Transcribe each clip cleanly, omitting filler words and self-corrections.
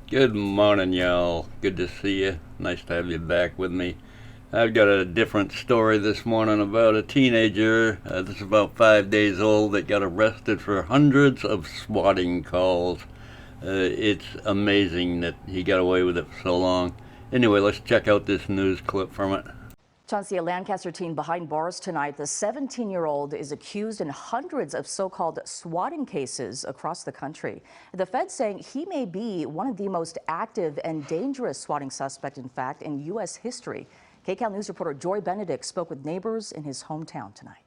Good morning, y'all. Good to see you. Nice to have you back with me. I've got a different story this morning about a teenager. This is about 5 days old that got arrested for hundreds of swatting calls. It's amazing that he got away with it for so long. Anyway, let's check out this news clip from it. Chauncey, a Lancaster teen behind bars tonight. The 17-year-old is accused in hundreds of so-called swatting cases across the country. The Fed saying he may be one of the most active and dangerous swatting suspects, in fact, in U.S. history. KCAL News reporter Joy Benedict spoke with neighbors in his hometown tonight.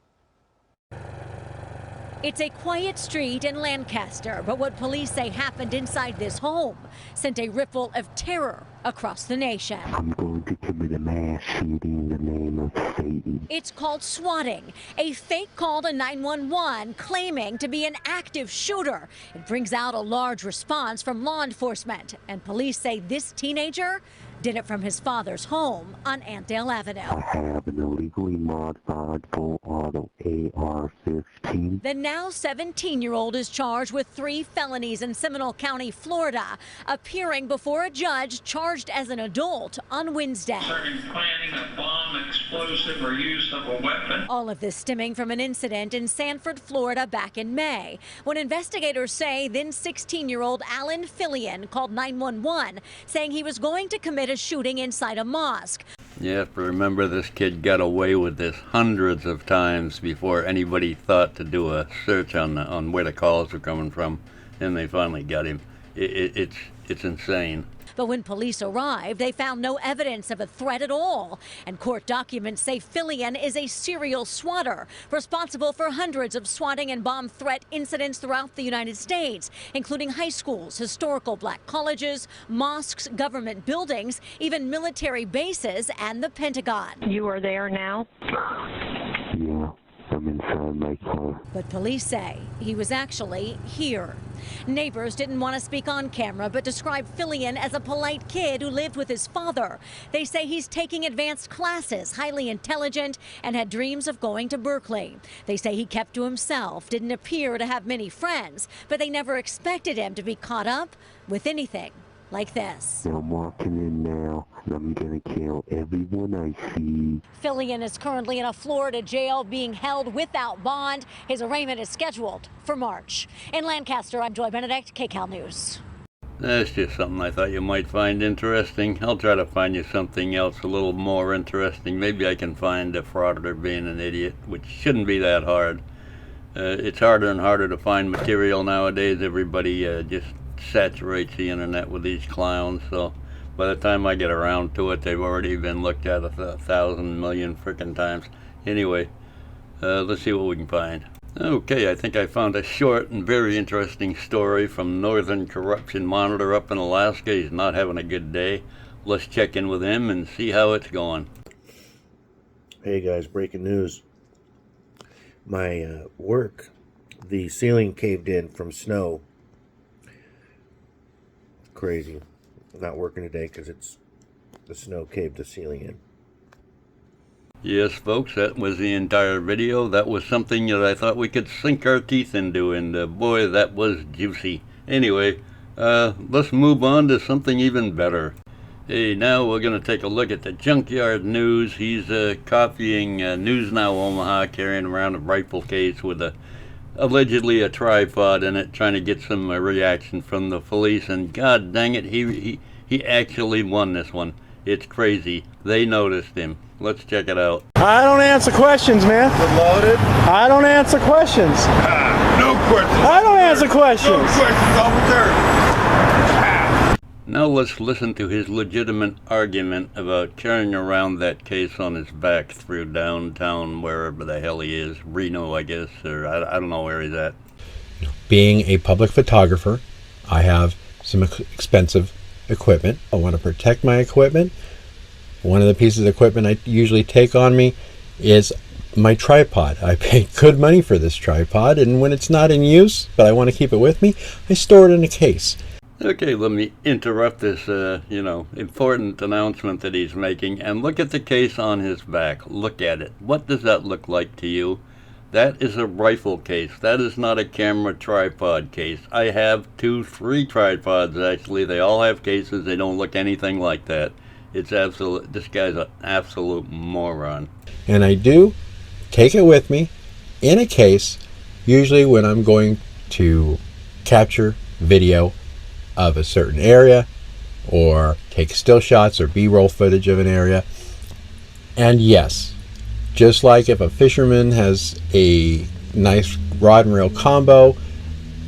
It's a quiet street in Lancaster, but what police say happened inside this home sent a ripple of terror across the nation. I'm going to commit a mass shooting in the name of Satan. It's called swatting, a fake call to 911 claiming to be an active shooter. It brings out a large response from law enforcement, and police say this teenager did it from his father's home on Antdale Avenue. I have an illegally modified full auto AR-15. The now 17-year-old is charged with 3 felonies in Seminole County, Florida, appearing before a judge charged as an adult on Wednesday. Concerning planning a bomb, explosive, or use of a weapon. All of this stemming from an incident in Sanford, Florida back in May, when investigators say then 16-year-old Alan Fillion called 911 saying he was going to commit a shooting inside a mosque. You have to remember this kid got away with this hundreds of times before anybody thought to do a search on where the calls were coming from, and they finally got him. It's insane. But when police arrived, they found no evidence of a threat at all. And court documents say Fillion is a serial swatter, responsible for hundreds of swatting and bomb threat incidents throughout the United States, including high schools, historical black colleges, mosques, government buildings, even military bases, and the Pentagon. You are there now? Yeah, I'm inside my car. But police say he was actually here. Neighbors didn't want to speak on camera, but described Fillion as a polite kid who lived with his father. They say he's taking advanced classes, highly intelligent, and had dreams of going to Berkeley. They say he kept to himself, didn't appear to have many friends, but they never expected him to be caught up with anything like this. I'm walking in now, and I'm gonna kill everyone I see. Fillion is currently in a Florida jail being held without bond. His arraignment is scheduled for March. In Lancaster, I'm Joy Benedict, KCAL News. That's just something I thought you might find interesting. I'll try to find you something else a little more interesting. Maybe I can find a frauditor being an idiot, which shouldn't be that hard. It's harder and harder to find material nowadays. Everybody just saturates the internet with these clowns, so by the time I get around to it, they've already been looked at 1,000 million frickin' times. Anyway, let's see what we can find. Okay, I think I found a short and very interesting story from Northern Corruption Monitor up in Alaska. He's not having a good day. Let's check in with him and see how it's going. Hey guys, breaking news. My work, the ceiling caved in from snow. Crazy. I'm not working today because the snow caved the ceiling in. Yes, folks, that was the entire video. That was something that I thought we could sink our teeth into, and boy, that was juicy. Anyway, let's move on to something even better. Hey, now we're going to take a look at the Junkyard News. He's copying News Now Omaha, carrying around a rifle case with allegedly a tripod in it, trying to get some reaction from the police, and god dang it, he actually won this one. It's crazy. They noticed him. Let's check it out. I don't answer questions, man. Loaded? I don't answer questions. No questions. I don't answer questions. No questions, officer. Now let's listen to his legitimate argument about carrying around that case on his back through downtown, wherever the hell he is. Reno, I guess, or I don't know where he's at. Being a public photographer, I have some expensive equipment. I want to protect my equipment. One of the pieces of equipment I usually take on me is my tripod. I pay good money for this tripod, and when it's not in use, but I want to keep it with me, I store it in a case. Okay, let me interrupt this, important announcement that he's making, and look at the case on his back. Look at it. What does that look like to you? That is a rifle case. That is not a camera tripod case. I have 3 tripods actually. They all have cases. They don't look anything like that. It's absolute. This guy's an absolute moron. And I do take it with me in a case, usually when I'm going to capture video of a certain area or take still shots or B-roll footage of an area. And yes, just like if a fisherman has a nice rod and reel combo,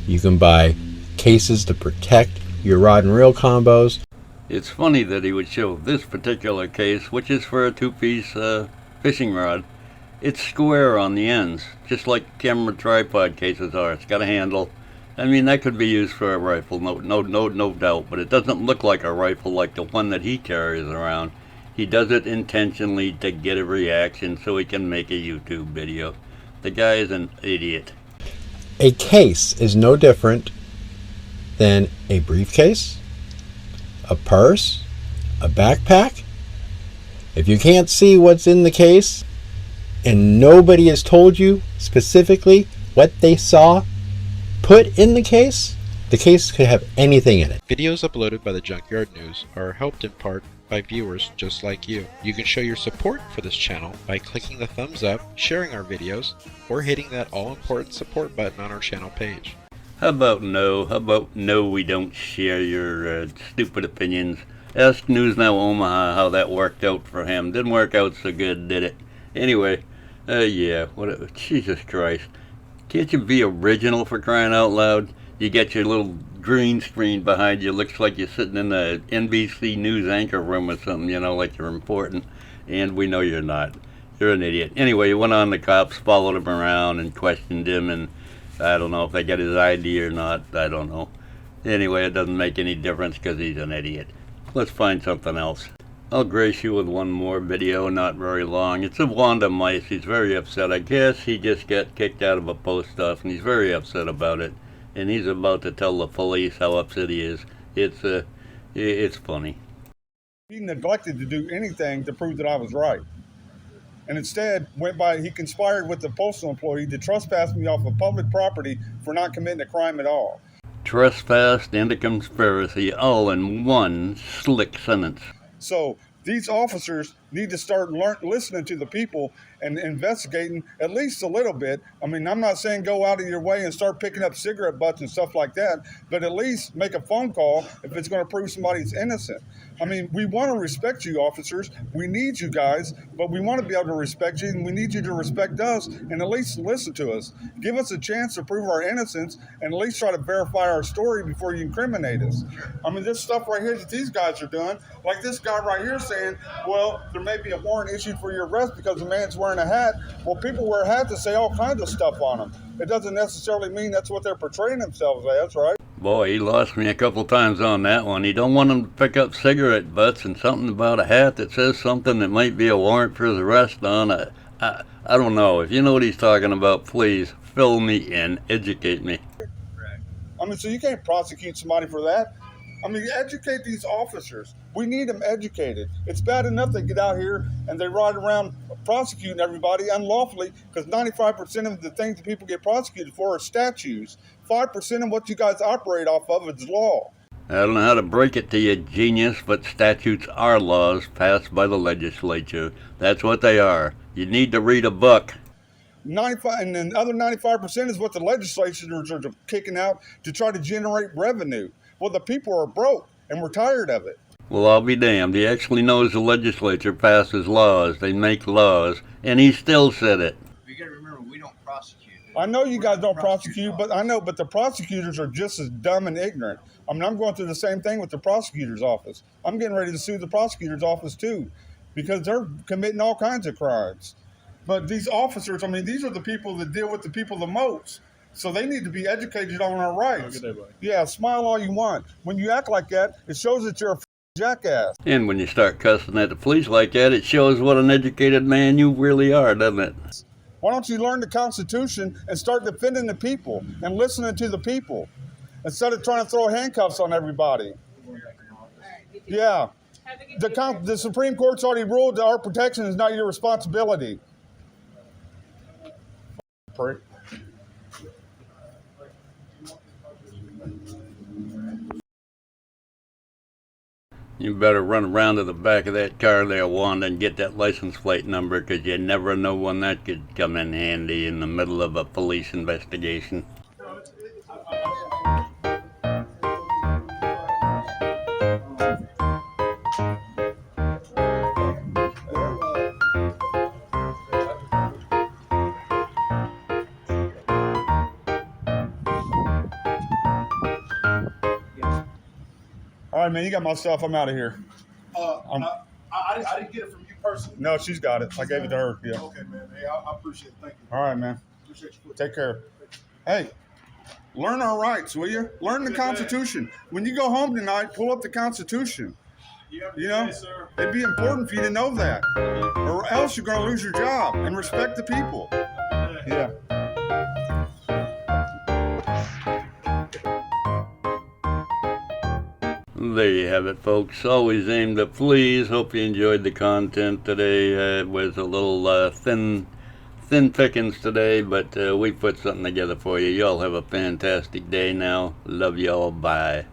you can buy cases to protect your rod and reel combos. It's funny that he would show this particular case, which is for a 2-piece fishing rod. It's square on the ends, just like camera tripod cases are. It's got a handle. I mean, that could be used for a rifle, no doubt, but it doesn't look like a rifle like the one that he carries around. He does it intentionally to get a reaction so he can make a YouTube video. The guy is an idiot. A case is no different than a briefcase, a purse, a backpack. If you can't see what's in the case and nobody has told you specifically what they saw put in the case could have anything in it. Videos uploaded by the Junkyard News are helped in part by viewers just like you. You can show your support for this channel by clicking the thumbs up, sharing our videos, or hitting that all-important support button on our channel page. How about no, we don't share your stupid opinions. Ask News Now Omaha how that worked out for him. Didn't work out so good, did it? Anyway, yeah, whatever. Jesus Christ. Can't you be original, for crying out loud? You get your little green screen behind you. Looks like you're sitting in the NBC News anchor room or something, you know, like you're important. And we know you're not. You're an idiot. Anyway, you went on, the cops followed him around and questioned him, and I don't know if they got his ID or not. I don't know. Anyway, it doesn't make any difference because he's an idiot. Let's find something else. I'll grace you with one more video, not very long. It's of Wanda Mice. He's very upset. I guess he just got kicked out of a post office, and he's very upset about it. And he's about to tell the police how upset he is. It's funny. He neglected to do anything to prove that I was right. And instead he conspired with the postal employee to trespass me off of public property for not committing a crime at all. Trespass and a conspiracy all in one slick sentence. So these officers need to start listening to the people and investigating at least a little bit. I mean, I'm not saying go out of your way and start picking up cigarette butts and stuff like that, but at least make a phone call if it's going to prove somebody's innocent. I mean, we want to respect you, officers. We need you guys, but we want to be able to respect you, and we need you to respect us and at least listen to us. Give us a chance to prove our innocence and at least try to verify our story before you incriminate us. I mean, this stuff right here that these guys are doing, like this guy right here saying, well, there may be a warrant issued for your arrest because the man's wearing a hat. Well, people wear hats that say all kinds of stuff on them. It doesn't necessarily mean that's what they're portraying themselves as, right? Boy, he lost me a couple times on that one. He don't want them to pick up cigarette butts and something about a hat that says something that might be a warrant for his arrest on. I don't know. If you know what he's talking about, please fill me in, educate me. I mean, so you can't prosecute somebody for that. I mean, educate these officers. We need them educated. It's bad enough they get out here and they ride around prosecuting everybody unlawfully, because 95% of the things that people get prosecuted for are statutes. 5% of what you guys operate off of is law. I don't know how to break it to you, genius, but statutes are laws passed by the legislature. That's what they are. You need to read a book. 95, and then the other 95% is what the legislatures are kicking out to try to generate revenue. Well, the people are broke, and we're tired of it. Well, I'll be damned. He actually knows the legislature passes laws. They make laws, and he still said it. You got to remember, we don't prosecute. I know you guys don't prosecute, but the prosecutors are just as dumb and ignorant. I mean, I'm going through the same thing with the prosecutor's office. I'm getting ready to sue the prosecutor's office too, because they're committing all kinds of crimes. But these officers, I mean, these are the people that deal with the people the most. So they need to be educated on our rights. Yeah, smile all you want. When you act like that, it shows that you're a jackass. And when you start cussing at the police like that, it shows what an educated man you really are, doesn't it? Why don't you learn the Constitution and start defending the people and listening to the people instead of trying to throw handcuffs on everybody? Yeah. The Supreme Court's already ruled that our protection is not your responsibility. Prick. You better run around to the back of that car there, Wanda, and get that license plate number, 'cause you never know when that could come in handy in the middle of a police investigation. All right, man, you got my stuff. I'm out of here. I didn't get it from you personally. No, she's got it. I gave it to her. Yeah. Okay, man. Hey, I appreciate it. Thank you. All right, man. Appreciate you. Take care. Hey, learn our rights, will you? Learn the Constitution. When you go home tonight, pull up the Constitution. You know, it'd be important for you to know that, or else you're going to lose your job. And respect the people. Yeah. There you have it, folks. Always aim to please. Hope you enjoyed the content today. It was a little thin pickings today, but we put something together for you. Y'all have a fantastic day now. Love y'all. Bye.